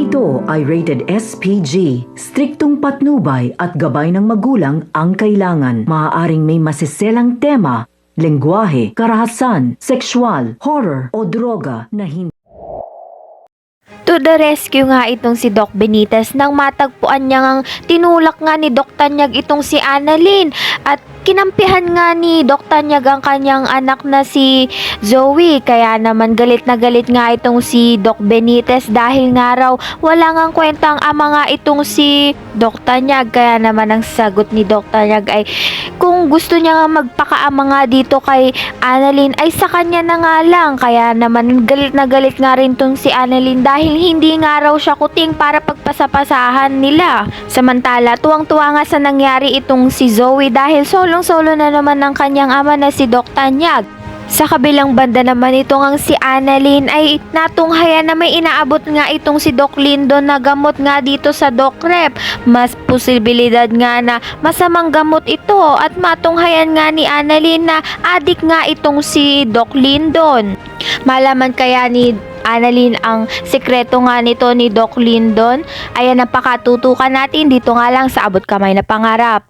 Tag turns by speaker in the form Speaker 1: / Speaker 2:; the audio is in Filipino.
Speaker 1: Ito ay rated SPG. Striktong patnubay at gabay ng magulang ang kailangan. Maaaring may masiselang tema, lengguwahe, karahasan, sexual, horror o droga na hindi.
Speaker 2: To the rescue nga itong si Doc Benitez nang matagpuan niya ngang tinulak nga ni Doc Tanyag itong si Annalyn at kinampihan nga ni Doc Tanyag ang kanyang anak na si Zoe. Kaya naman galit na galit nga itong si Doc Benitez dahil nga raw wala ngang kwentang ama nga itong si Doc Tanyag. Kaya naman ang sagot ni Doc Tanyag ay kung gusto niya nga magpakaama nga dito kay Annalyn ay sa kanya na nga lang. Kaya naman galit na galit nga rin tong si Annalyn dahil hindi nga raw siya kuting para pagpasapasahan nila. Samantala tuwang-tuwa nga sa nangyari itong si Zoe dahil solong-solo na naman ng kanyang ama na si Doc Tanyag. Sa kabilang banda naman itong si Annalyn ay natunghayan na may inaabot nga itong si Doc Lindon na gamot nga dito sa Doc Rep. Mas posibilidad nga na masamang gamot ito at matunghayan nga ni Annalyn na adik nga itong si Doc Lindon. Malaman kaya ni Annalyn ang sikreto nga nito ni Doc Lindon? Ayan ang pakatutukan natin dito nga lang sa Abot Kamay na Pangarap.